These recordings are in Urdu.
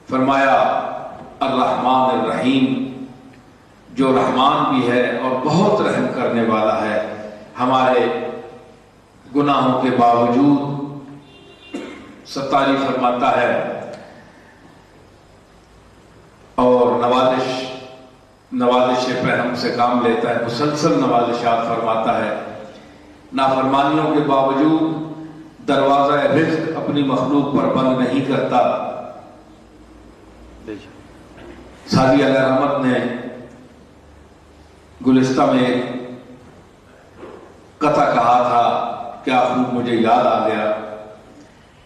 فرمایا الرحمن الرحیم، جو رحمان بھی ہے اور بہت رحم کرنے والا ہے، ہمارے گناہوں کے باوجود ستاری فرماتا ہے اور نوازش پہ ہم سے کام لیتا ہے، مسلسل نوازشات فرماتا ہے، نافرمانیوں کے باوجود دروازہ رزق اپنی مخلوق پر بند نہیں کرتا۔ سعدی علیہ رحمت نے گلستہ میں ایک قطع کہا تھا، کیا خوب مجھے یاد آ گیا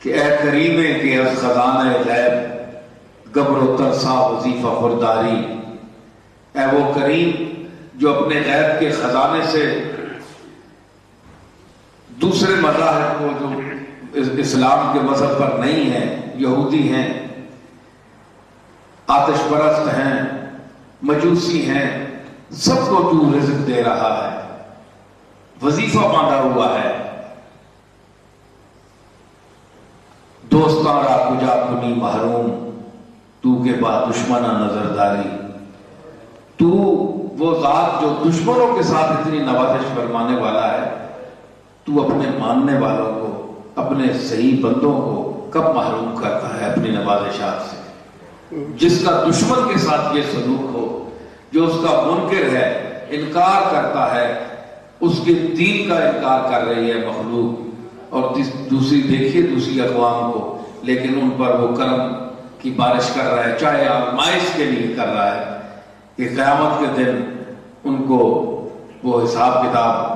کہ اے کریمے کے از خزانہ غیب گبر و ترسا وظیفہ خورداری، اے وہ کریم جو اپنے غیب کے خزانے سے دوسرے مذاہب کو جو اسلام کے مذہب پر نہیں ہیں، یہودی ہیں، آتش پرست ہیں، مجوسی ہیں، سب کو تو رزق دے رہا ہے، وظیفہ باندھا ہوا ہے۔ دوستاں را کجا کنی محروم، تو کے بعد دشمنہ نظرداری، تو وہ ذات جو دشمنوں کے ساتھ اتنی نوازش فرمانے والا ہے، تو اپنے ماننے والوں کو، اپنے صحیح بندوں کو کب محروم کرتا ہے اپنی نوازشات سے؟ جس کا دشمن کے ساتھ یہ سلوک ہو، جو اس کا منکر ہے، انکار کرتا ہے، اس کے دین کا انکار کر رہی ہے مخلوق، اور دوسری اقوام کو، لیکن ان پر وہ کرم کی بارش کر رہا ہے، چاہے آزمائش کے لیے کر رہا ہے کہ قیامت کے دن ان کو وہ حساب کتاب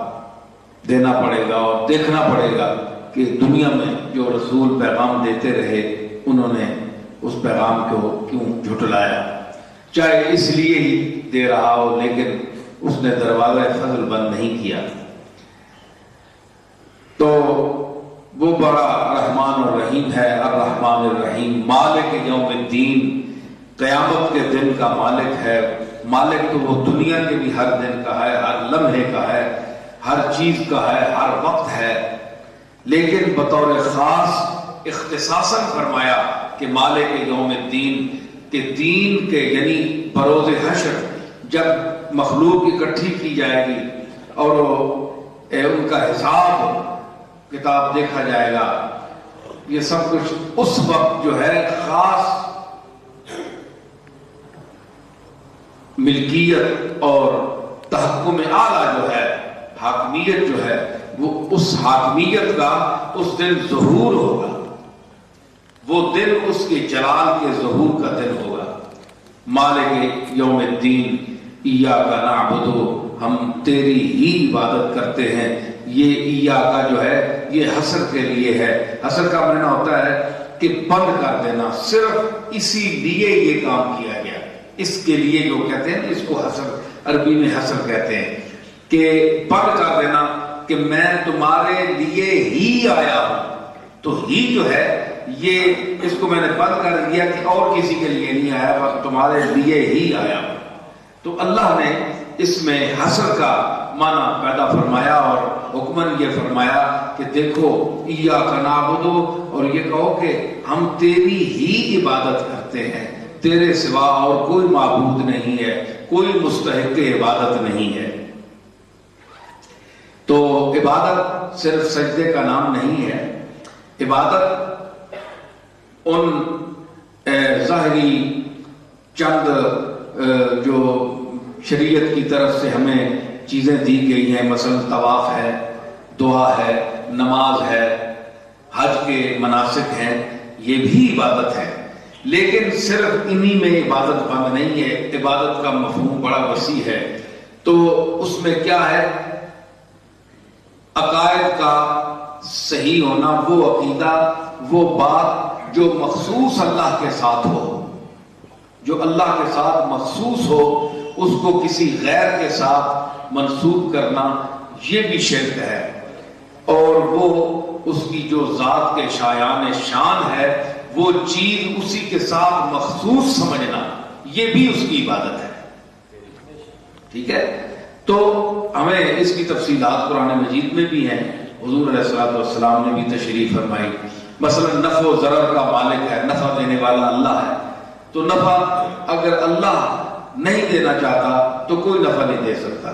دینا پڑے گا اور دیکھنا پڑے گا کہ دنیا میں جو رسول پیغام دیتے رہے، انہوں نے اس پیغام کو کیوں جھٹلایا، چاہے اس لیے ہی دے رہا ہو، لیکن اس نے دروازہ فضل بند نہیں کیا۔ تو وہ بڑا رحمان الرحیم ہے، الرحمن الرحیم، مالک یوم الدین، قیامت کے دن کا مالک ہے۔ مالک تو وہ دنیا کے بھی ہر دن کا ہے، ہر لمحے کا ہے، ہر چیز کا ہے، ہر وقت ہے، لیکن بطور خاص اختصاصاً فرمایا کہ مالک یوم الدین کے دین کے، یعنی بروز حشر جب مخلوق اکٹھی کی جائے گی اور ان کا حساب کتاب دیکھا جائے گا، یہ سب کچھ اس وقت جو ہے خاص ملکیت اور تحکم اعلیٰ جو ہے، حاکمیت جو ہے، وہ اس حاکمیت کا اس دن ظہور ہوگا، وہ دن اس کے جلال کے ظہور کا دن ہوگا۔ مالک یوم الدین ایاک نعبد، ہم تیری ہی عبادت کرتے ہیں۔ یہ ایاک جو ہے یہ حصر کے لیے ہے، حصر کا معنی ہوتا ہے کہ بند کر دینا، صرف اسی لیے یہ کام کیا گیا، اس کے لیے جو کہتے ہیں اس کو حصر، عربی میں حصر کہتے ہیں کہ بند کر دینا، کہ میں تمہارے لیے ہی آیا ہوں۔ تو ہی جو ہے یہ اس کو میں نے بند کر دیا کہ اور کسی کے لیے نہیں آیا، بس تمہارے لیے ہی آیا ہوں۔ تو اللہ نے اس میں حصر کا معنی پیدا فرمایا اور حکمن یہ فرمایا کہ دیکھو ایاک نعبد، اور یہ کہو کہ ہم تیری ہی عبادت کرتے ہیں، تیرے سوا اور کوئی معبود نہیں ہے، کوئی مستحق عبادت نہیں ہے۔ تو عبادت صرف سجدے کا نام نہیں ہے، عبادت ان ظاہری چند جو شریعت کی طرف سے ہمیں چیزیں دی گئی ہیں، مثلا طواف ہے، دعا ہے، نماز ہے، حج کے مناسک ہیں، یہ بھی عبادت ہے، لیکن صرف انہی میں عبادت بند نہیں ہے، عبادت کا مفہوم بڑا وسیع ہے۔ تو اس میں کیا ہے؟ عقائد کا صحیح ہونا، وہ عقیدہ، وہ بات جو مخصوص اللہ کے ساتھ ہو، جو اللہ کے ساتھ مخصوص ہو، اس کو کسی غیر کے ساتھ منسوب کرنا، یہ بھی شرک ہے۔ اور وہ اس کی جو ذات کے شایان شان ہے، وہ چیز اسی کے ساتھ مخصوص سمجھنا، یہ بھی اس کی عبادت ہے۔ ٹھیک ہے؟ تو ہمیں اس کی تفصیلات قرآن مجید میں بھی ہیں، حضور علیہ الصلوۃ والسلام نے بھی تشریح فرمائی۔ مثلا نفع و ضرر کا مالک ہے، نفع دینے والا اللہ ہے، تو نفع اگر اللہ نہیں دینا چاہتا تو کوئی نفع نہیں دے سکتا.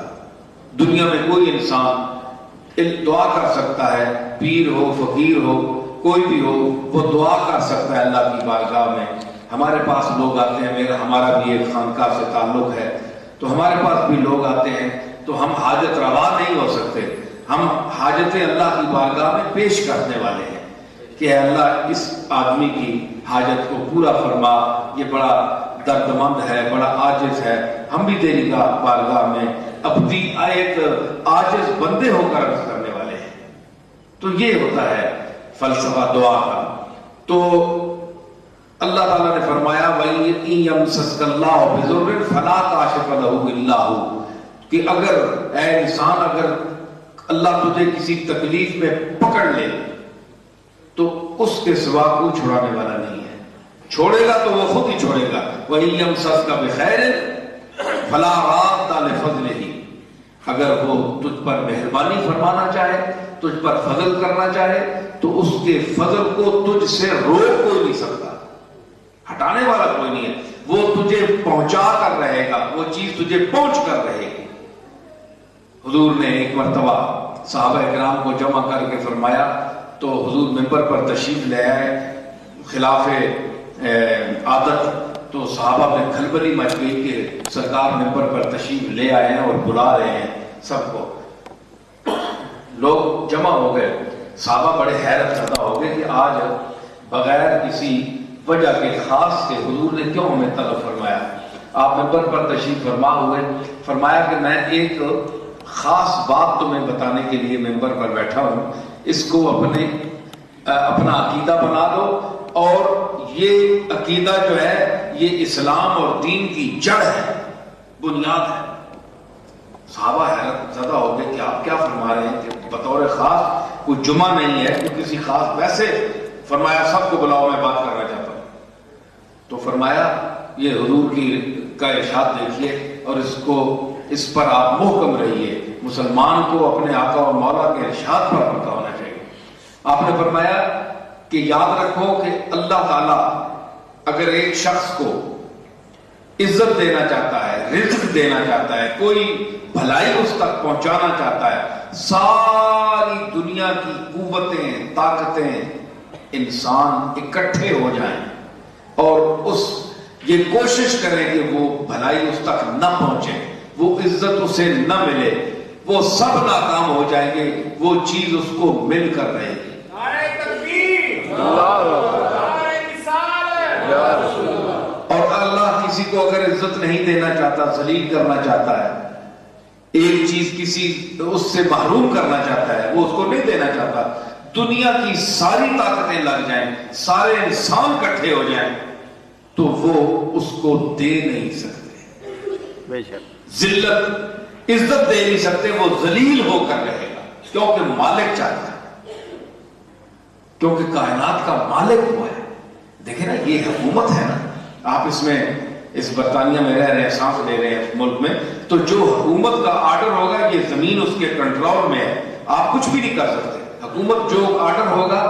دنیا میں کوئی انسان دعا کر سکتا ہے، پیر ہو، فقیر ہو، کوئی بھی ہو، وہ دعا کر سکتا ہے اللہ کی بارگاہ میں. ہمارے پاس لوگ آتے ہیں، ہمارا بھی ایک خانقاہ سے تعلق ہے، تو ہمارے پاس بھی لوگ آتے ہیں، تو ہم حاجت روا نہیں ہو سکتے. ہم حاجتیں اللہ کی بارگاہ میں پیش کرنے والے ہیں کہ اے اللہ اس آدمی کی حاجت کو پورا فرما، یہ بڑا درد مند ہے، بڑا عاجز ہے. ہم بھی تیری بارگاہ میں اپنی ایک عاجز بندے ہو کر عرض کرنے والے ہیں. تو یہ ہوتا ہے فلسفہ دعا کا. تو اللہ تعالیٰ نے فرمایا وَإِن يَمْسَسْكَ اللَّهُ بِضُرٍّ فَلَا كَاشِفَ لَهُ إِلَّا هُوَ، کہ اگر اے انسان، اگر اللہ تجھے کسی تکلیف میں پکڑ لے تو اس کے سوا کوئی چھڑانے والا نہیں ہے. چھوڑے گا تو وہ خود ہی چھوڑے گا. وَإِن يَمْسَسْكَ بِخَيْرٍ فَلَا رَادَّ لِفَضْلِهِ، اگر وہ تجھ پر مہربانی فرمانا چاہے، تجھ پر فضل کرنا چاہے، تو اس کے فضل کو تجھ سے روک کوئی نہیں سکتا، ہٹانے والا کوئی نہیں ہے. وہ تجھے پہنچا کر رہے گا، وہ چیز تجھے پہنچ کر رہے گی. حضور نے ایک مرتبہ صحابہ کرام کو جمع کر کے فرمایا، تو حضور منبر پر تشریف لے آئے خلاف عادت. تو صحابہ میں کھلبلی مچ گئی کہ سرکار منبر پر تشریف لے آئے ہیں اور بلا رہے ہیں سب کو. لوگ جمع ہو گئے، صحابہ بڑے حیرت زدہ ہو گئے کہ آج بغیر کسی وجہ کے خاص کے حضور نے کیوں ہمیں طلب فرمایا. آپ منبر پر تشریف فرما ہوئے، فرمایا کہ میں ایک خاص بات تمہیں بتانے کے لیے منبر پر بیٹھا ہوں، اس کو اپنا عقیدہ بنا دو، اور یہ عقیدہ جو ہے یہ اسلام اور دین کی جڑ ہے، بنیاد ہے. صحابہ حیرت زدہ ہو گئے کہ آپ کیا فرما رہے ہیں کہ بطور خاص کوئی جمعہ نہیں ہے، کوئی کسی خاص، ویسے فرمایا سب کو بلاؤ، میں بات کرنا چاہتا ہوں. تو فرمایا یہ حضور کا ارشاد دیکھیے اور اس پر آپ محکم رہیے. مسلمان کو اپنے آقا و مولا کے ارشاد پر پکا ہونا چاہیے. آپ نے فرمایا کہ یاد رکھو کہ اللہ تعالیٰ اگر ایک شخص کو عزت دینا چاہتا ہے، رزق دینا چاہتا ہے، کوئی بھلائی اس تک پہنچانا چاہتا ہے، ساری دنیا کی قوتیں، طاقتیں انسان اکٹھے ہو جائیں اور یہ کوشش کریں کہ وہ بھلائی اس تک نہ پہنچے، وہ عزت اسے نہ ملے، وہ سب ناکام ہو جائیں گے، وہ چیز اس کو مل کر رہے گی. اور اللہ کسی کو اگر عزت نہیں دینا چاہتا، ذلیل کرنا چاہتا ہے، ایک چیز کسی اس سے محروم کرنا چاہتا ہے، وہ اس کو نہیں دینا چاہتا، دنیا کی ساری طاقتیں لگ جائیں، سارے انسان اکٹھے ہو جائیں، تو وہ اس کو دے نہیں سکتے. ذلت، عزت دے نہیں سکتے، وہ ذلیل ہو کر رہے گا، کیونکہ مالک چاہتا ہے، کیونکہ کائنات کا مالک وہ ہے. دیکھیں نا، یہ حکومت ہے نا، آپ اس برطانیہ میں رہ رہے ہیں، سانس لے رہے ہیں ملک میں، تو جو حکومت کا آرڈر ہوگا، یہ زمین اس کے کنٹرول میں ہے، آپ کچھ بھی نہیں کر سکتے. حکومت جو آرڈر ہوگا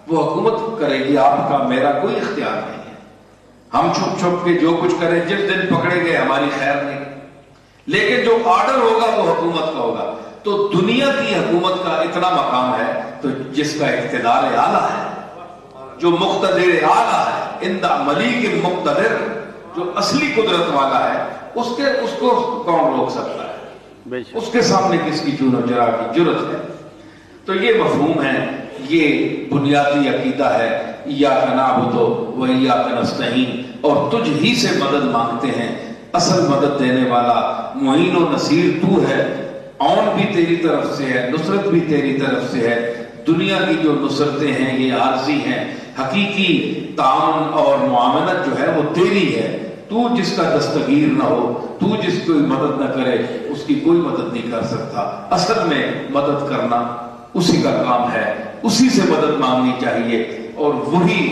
وہ حکومت کرے گی، آپ کا میرا کوئی اختیار نہیں ہے. ہم چھپ چھپ کے جو کچھ کریں، جس دن پکڑے گئے ہماری خیر نہیں، لیکن جو آرڈر ہوگا وہ حکومت کا ہوگا. تو دنیا کی حکومت کا اتنا مقام ہے، تو جس کا اقتدار اعلیٰ ہے، جو مقتدر اعلیٰ ہے، اندہ ملیک مقتدر، جو اصلی قدرت والا ہے، اس کو کون روک سکتا ہے؟ اس کے سامنے کس کی چون و چرا کی جرت ہے؟ تو یہ مفہوم ہے، یہ بنیادی عقیدہ ہے. ایاک نعبد و ایاک نستعین، اور تجھ ہی سے مدد مانگتے ہیں، اصل مدد دینے والا، معین و نصیر تو ہے. عون بھی تیری طرف سے ہے، نصرت بھی تیری طرف سے ہے. دنیا کی جو نصرتیں ہیں یہ عارضی ہیں، حقیقی تعاون اور معاونت جو ہے وہ تیری ہے. تو جس کا دستگیر نہ ہو، تو جس کو مدد نہ کرے، اس کی کوئی مدد نہیں کر سکتا. اصل میں مدد کرنا اسی کا کام ہے، اسی سے مدد مانگنی چاہیے، اور وہی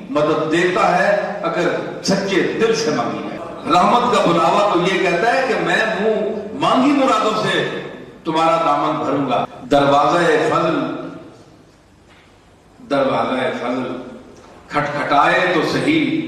مدد دیتا ہے اگر سچے دل سے مانگی ہے. رحمت کا بلاوا تو یہ کہتا ہے کہ میں منہ مانگی مرادوں سے تمہارا دامن بھروں گا. دروازہ فضل کھٹکھٹائے تو صحیح،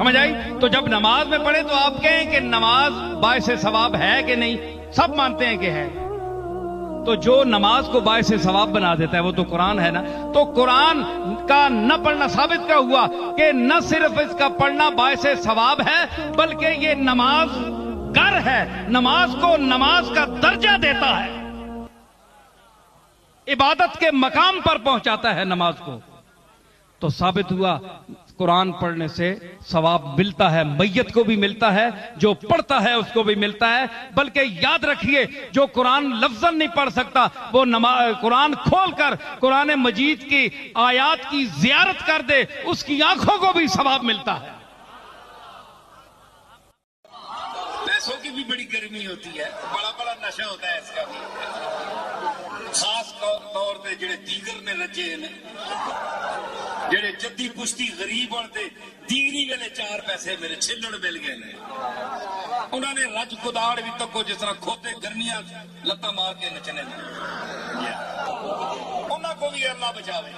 سمجھ آئی؟ تو جب نماز میں پڑھے تو آپ کہیں کہ نماز باعث ثواب ہے کہ نہیں؟ سب مانتے ہیں کہ ہے. تو جو نماز کو باعث ثواب بنا دیتا ہے وہ تو قرآن ہے نا. تو قرآن کا نہ پڑھنا ثابت کیا ہوا کہ نہ صرف اس کا پڑھنا باعث ثواب ہے بلکہ یہ نماز گر ہے، نماز کو نماز کا درجہ دیتا ہے، عبادت کے مقام پر پہنچاتا ہے نماز کو. تو ثابت ہوا قرآن پڑھنے سے ثواب ملتا ہے، میت کو بھی ملتا ہے، جو پڑھتا ہے اس کو بھی ملتا ہے. بلکہ یاد رکھیے جو قرآن لفظاً نہیں پڑھ سکتا وہ قرآن کھول کر قرآن مجید کی آیات کی زیارت کر دے، اس کی آنکھوں کو بھی ثواب ملتا ہے. پیسوں کی بھی بڑی گرمی ہوتی ہے، بڑا بڑا نشہ ہوتا ہے اس کا بھی، خاص طور پہ جڑے دیگر نے رجے ہیں، جڑے جدی پشتی غریب ہوتے دیگری ویلے 4 پیسے میرے چھلڑ مل گئے نے، انہوں نے رج کداڑ بھی تکو جس طرح کھوتے گرمیاں لتا مار کے نچنے میں، انہوں کو بھی اللہ بچاوے.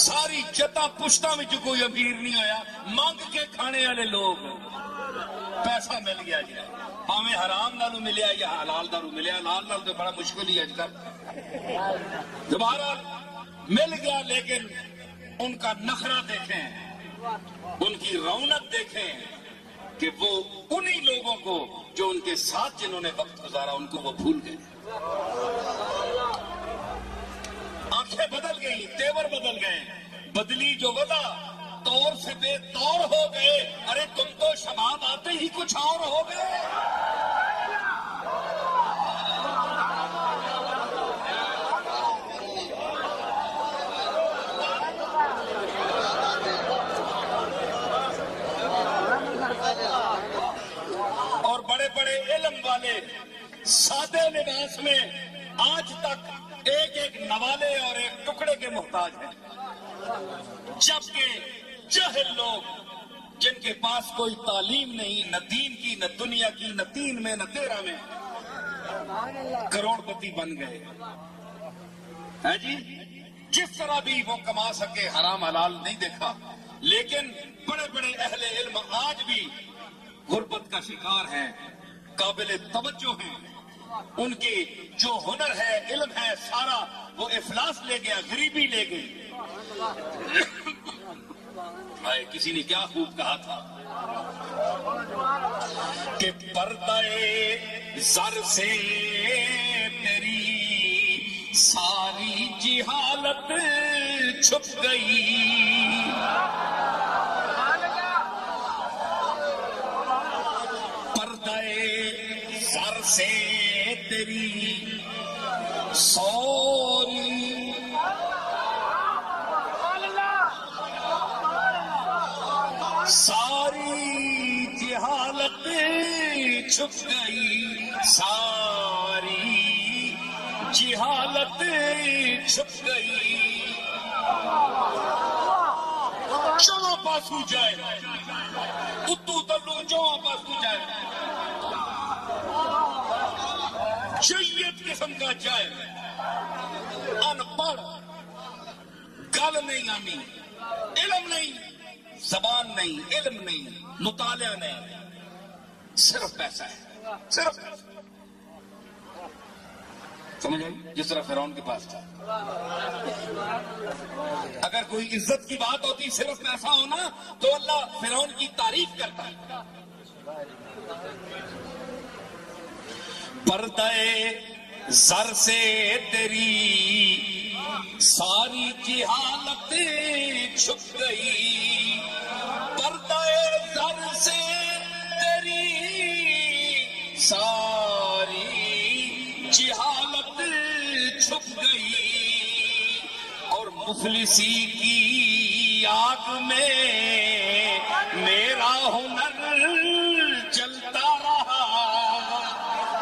ساری جتا پشتاں میں کوئی امیر نہیں ہویا، مانگ کے کھانے والے لوگ، پیسہ مل گیا جی، ہمیں حرام نالو ملیا یا حلال نالو ملیا، حلال نالو تو بڑا مشکل ہی اج کل دوبارہ مل گیا. لیکن ان کا نخرہ دیکھیں، ان کی رونق دیکھیں کہ وہ انہی لوگوں کو جو ان کے ساتھ جنہوں نے وقت گزارا ان کو وہ بھول گئے. آنکھیں بدل گئی، تیور بدل گئے، بدلی جو وضع طور سے بے طور ہو گئے. ارے تم تو شباب آتے ہی کچھ اور ہو گئے. اور بڑے بڑے علم والے سادے لباس میں آج تک ایک ایک نوالے اور ایک ٹکڑے کے محتاج ہیں، جبکہ جاہل لوگ جن کے پاس کوئی تعلیم نہیں، نہ دین کی، نہ دنیا کی، نہ 3 میں، نہ 13 میں، کروڑ پتی بن گئے ہے جی. جس طرح بھی وہ کما سکے، حرام حلال نہیں دیکھا. لیکن بڑے بڑے اہل علم آج بھی غربت کا شکار ہیں، قابل توجہ ہیں. ان کی جو ہنر ہے، علم ہے، سارا وہ افلاس لے گیا، غریبی لے گئی. کسی نے کیا خوب کہا تھا کہ پردہ زر سے تیری ساری جہالت چھپ گئی. پردہ زر سے تیری ساری جہالت چھپ گئی، ساری جہالت چھپ گئی. جو پاسو جائے اتو تلو، جو پاسو جائے جیت قسم کا جائے، ان پڑھ، گل نہیں آنی، علم نہیں، زبان نہیں، علم نہیں، مطالعہ نہیں، صرف پیسہ ہے، صرف پیسہ. سمجھ آئی؟ جس طرح فرعون کے پاس تھا. اگر کوئی عزت کی بات ہوتی صرف پیسہ ہونا تو اللہ فرعون کی تعریف کرتا ہے. پردہ زر سے تیری ساری جہالت چھپ گئی. پردہ زر سے تیری ساری جہالت چھپ گئی. اور مفلسی کی آگ میں میرا ہنر جلتا رہا.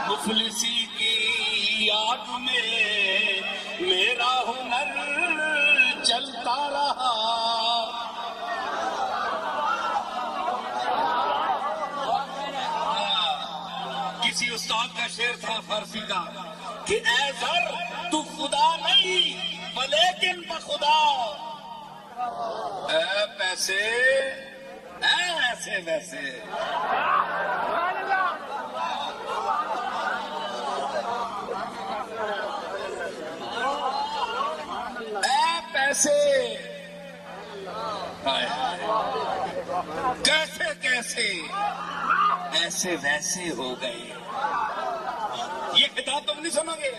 مفلسی کی آگ میں میرا ہنر جلتا رہا. کسی استاد کا شعر تھا فارسی کا کہ اے زر تو خدا نہیں ولیکن بخدا. اے پیسے اے ایسے ویسے. اے پیسے کیسے کیسے ایسے ویسے ہو گئے. یہ خطاب تم نہیں سنو گے.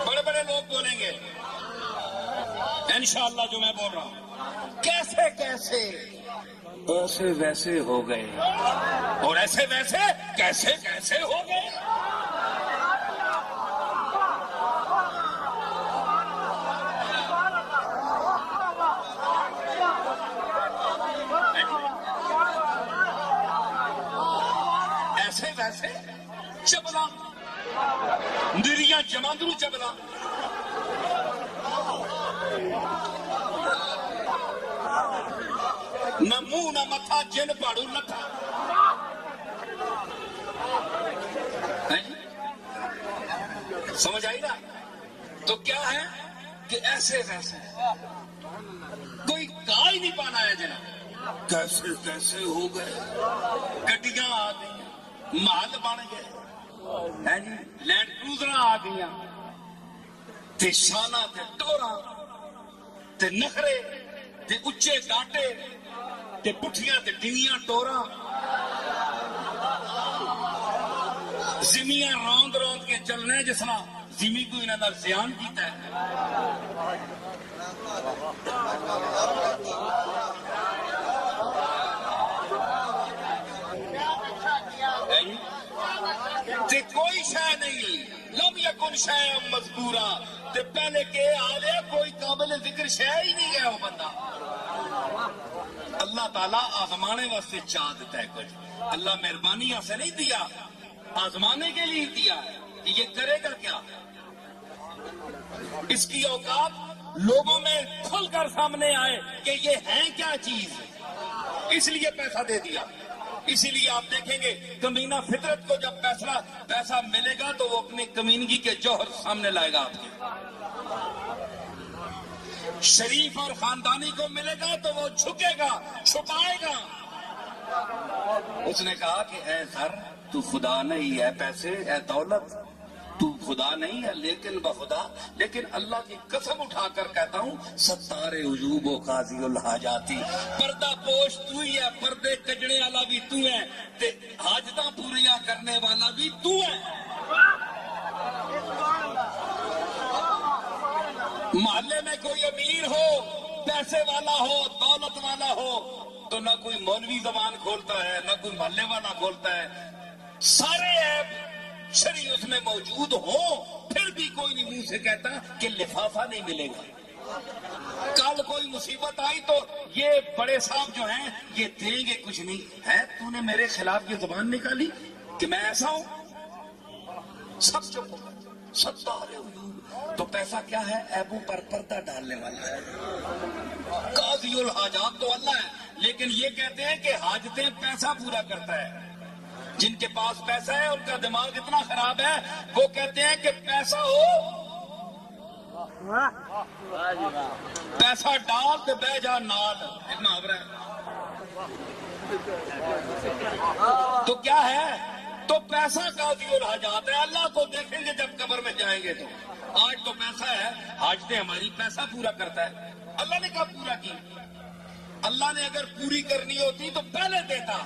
بڑے بڑے لوگ بولیں گے انشاءاللہ جو میں بول رہا ہوں. کیسے کیسے ایسے ویسے ہو گئے اور ایسے ویسے کیسے کیسے ہو گئے. ایسے ویسے چبلا نریاں جماندرو چبلا. نہ منہ نہ متھا جن پاڑو نتھا. سمجھ آئی نا. تو کیا ہے کہ ایسے ویسے کوئی کہا ہی نہیں پانا ہے جناب. کیسے کیسے ہو گئے. گڈیاں آ گئی, محل بن گئے, لینڈ کروزر آ گئی, تے شانہ تے ٹورا تے نخرے تے اچے گاٹے تے پٹھیاں تے ڈنگیاں ٹورا. زمیاں روند روند کے چلنے جس طرح زمین کو انہوں نے زیان کیتا ہے. تے کوئی شے نہیں لم یکن شیء مذکورا. تے پہلے کہ آلے کوئی قابل ذکر شے ہی نہیں ہے وہ بندہ. اللہ تعالیٰ آزمانے واسطے چاہ دیتا ہے کچھ. اللہ مہربانی سے نہیں دیا, آزمانے کے لیے دیا ہے کہ یہ کرے گا کیا. اس کی اوقات لوگوں میں کھل کر سامنے آئے کہ یہ ہے کیا چیز, اس لیے پیسہ دے دیا. اسی لیے آپ دیکھیں گے کمینہ فطرت کو جب پیسہ ملے گا تو وہ اپنی کمینگی کے جوہر سامنے لائے گا آپ کے. شریف اور خاندانی کو ملے گا تو وہ جھکے گا, چھپائے گا. اس نے کہا کہ اے سر تو خدا نہیں ہے, پیسے اے دولت تو خدا نہیں ہے لیکن بخدا. لیکن اللہ کی قسم اٹھا کر کہتا ہوں ستار عجوب و قاضی الحاجاتی. پردہ پوش تو ہی ہے, پردے کجنے والا بھی تو ہے, تے حاجتاں پوریاں کرنے والا بھی تو ہے. محلے میں کوئی امیر ہو, پیسے والا ہو, دولت والا ہو تو نہ کوئی مولوی زبان کھولتا ہے نہ کوئی محلے والا کھولتا ہے. سارے عیب شرعی اس میں موجود ہو پھر بھی کوئی نہیں منہ سے کہتا کہ لفافہ نہیں ملے گا. کل کوئی مصیبت آئی تو یہ بڑے صاحب جو ہیں یہ دیں گے کچھ نہیں ہے. تو نے میرے خلاف یہ زبان نکالی کہ میں ایسا ہوں, سب چپ ہو. ستار عیوب تو پیسہ کیا ہے, عیبوں پر پردہ ڈالنے والا ہے. قاضی الحاجات تو اللہ ہے, لیکن یہ کہتے ہیں کہ حاجتیں پیسہ پورا کرتا ہے. جن کے پاس پیسہ ہے ان کا دماغ اتنا خراب ہے وہ کہتے ہیں کہ پیسہ ہو پیسہ ڈال تو بہ جا نال. ایک محاورہ ہے. تو کیا ہے, تو پیسہ قاضی الحاجات ہے. اللہ کو دیکھیں گے جب قبر میں جائیں گے تو. آج تو پیسہ ہے, حاجتیں ہماری پیسہ پورا کرتا ہے. اللہ نے کہا پورا کی. اللہ نے اگر پوری کرنی ہوتی تو پہلے دیتا.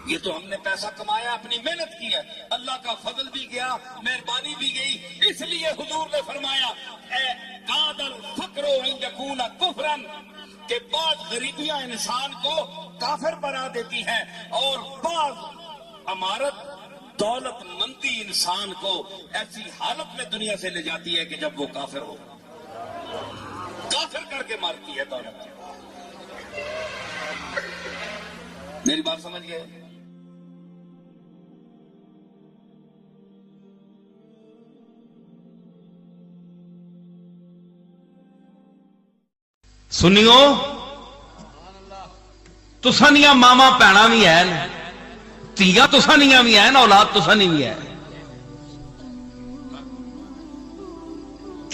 یہ تو ہم نے پیسہ کمایا, اپنی محنت کی ہے. اللہ کا فضل بھی گیا, مہربانی بھی گئی. اس لیے حضور نے فرمایا اے قادر فقر ان یکون کفرا, کہ بعض غریبیاں انسان کو کافر بنا دیتی ہیں اور بعض امارت دولت مندی انسان کو ایسی حالت میں دنیا سے لے جاتی ہے کہ جب وہ کافر ہو, کافر کر کے مارتی ہے دولت. میری بات سمجھ گئے؟ سنیو تسانیاں ماما پینا بھی ہے, تیاں تسانیاں بھی ہیں, اولاد تسانی بھی ہے.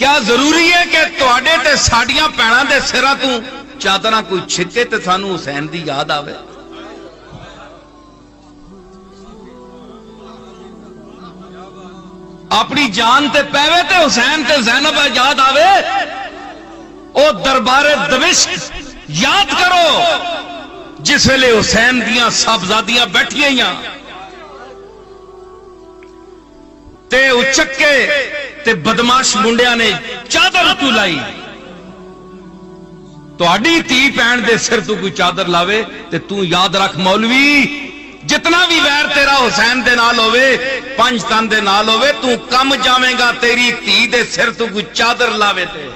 کیا ضروری ہے کہ تواڈے تے ساڈیاں پیڑاں دے سراں تو چادراں کوئی چھکے تے سانو حسین دی یاد آوے؟ اپنی جان تے پیوے تے حسین تے زینب یاد آوے؟ او دربار دمشق یاد کرو جس ویلے حسین دیاں صاحبزادیاں بیٹھیاں تے اچکے تے بدماش منڈیاں نے چادر تو لائی. تہاڈی تھی بہن دے سر تو کوئی چادر لاوے تے تو یاد رکھ مولوی جتنا بھی ویر تیرا حسین دے نال ہوئے پنج تن دے نال ہوئے تو کم جاویں گا تیری تھی دے سر تو کوئی چادر لاوے تے.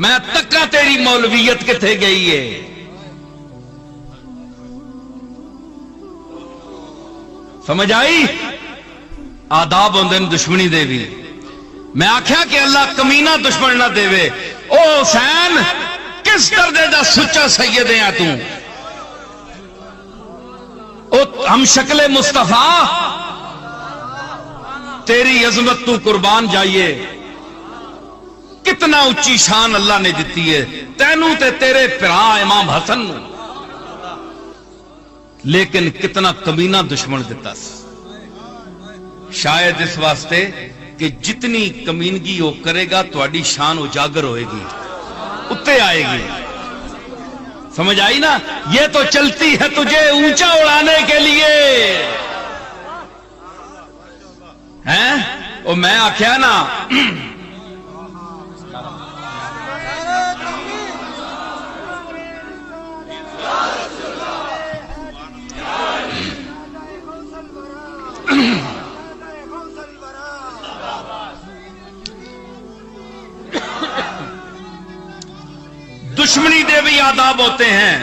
میں تکا تیری مولویت کتھے گئی ہے. سمجھ آئی؟ آداب ہوندے دشمنی دے بھی. میں آکھیا کہ اللہ کمینہ دشمن نہ دے وے. او حسین کس درجے دا سچا سید ہے تو؟ او ہم شکل مصطفیٰ تیری عظمت تو قربان جائیے. کتنا اچھی شان اللہ نے دیتی ہے تینوں تے تیرے پرا امام حسن نو، لیکن کتنا کمینہ دشمن دیتا. شاید اس واسطے کہ جتنی کمینگی وہ کرے گا تواڈی شان اجاگر ہوئے گی، اتے آئے گی. سمجھ آئی نا؟ یہ تو چلتی ہے تجھے اونچا اڑانے کے لیے ہیں. اور میں آخیا نا دشمنی دے بھی آداب ہوتے ہیں.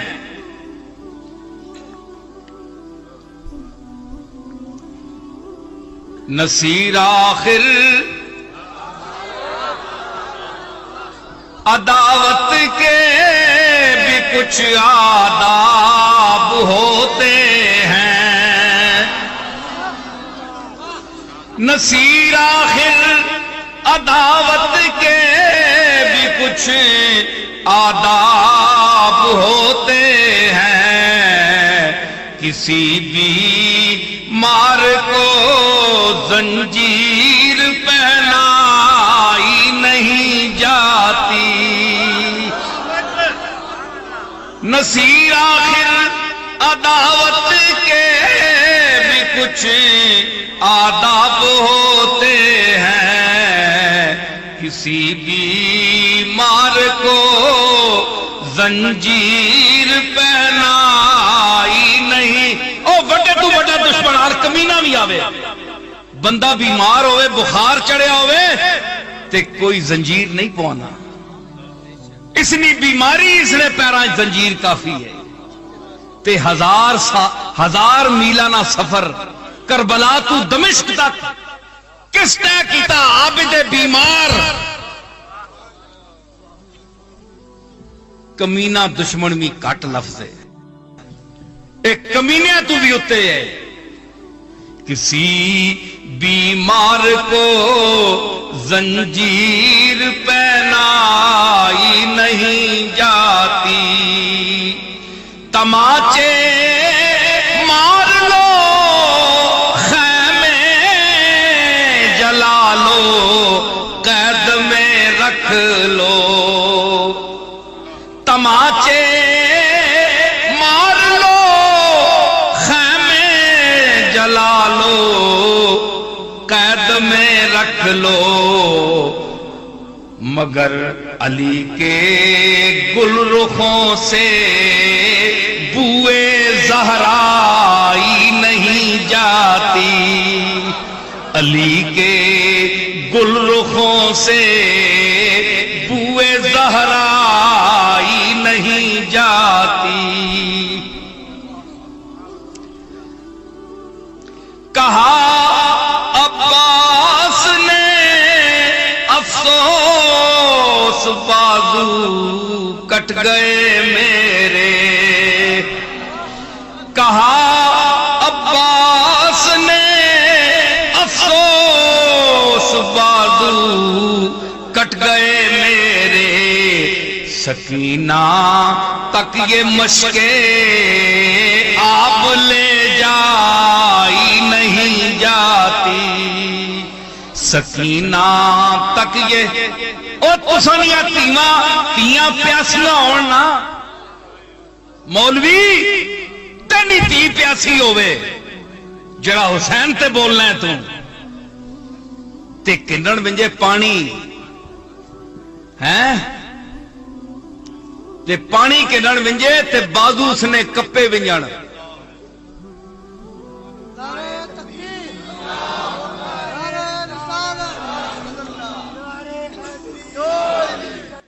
نصیر آخر عداوت کے بھی کچھ آداب ہوتے ہیں. نصیر آخر عداوت کے بھی کچھ آداب ہوتے ہیں. کسی بھی مار کو زنجیر پہنائی نہیں جاتی. نصیر آخر عداوت کے بھی کچھ آداب ہوتے ہیں. کسی بھی مار کو زنجیر پہنائی نہیں. او بڑے تو بڑا دشمن ہر کمینہ بھی آوے، بندہ بیمار ہوئے بخار چڑھیا ہوئے تے کوئی زنجیر نہیں پوانا. اس نے بیماری اس نے پیراں زنجیر کافی ہے. تے ہزار میلانہ سفر کربلا تو دمشق تک کس طے کیتا عابد بیمار. کمینہ دشمن بھی کٹ لفظ ہے، ایک کمینہ تو بھی ہوتے ہے. کسی بیمار کو زنجیر پہنائی نہیں جاتی. تماچے مار لو خیمے جلا لو قید میں رکھ لو. تماچے مار لو خیمے جلا لو قید میں رکھ لو. مگر علی کے گل رخوں سے بوئے زہرائی نہیں جاتی. علی کے گل رخوں سے بوئے زہرائی نہیں جاتی. کہا عباس نے افسوس بازو کٹ گئے میرے. کہا عباس نے افسوس بازو کٹ گئے سکینہ تک یہ مشکے آپ لے جائی نہیں جاتی، سکینہ تک یہ او تسانیاں تیاں پیاسیاں ہونا مولوی تینی تی پیاسی ہوئے جڑا حسین تے بولنا ہے تے کنڈن ونجے پانی ہے تے پانی کنڈن ونجے تے بازو اس نے کپے ونجن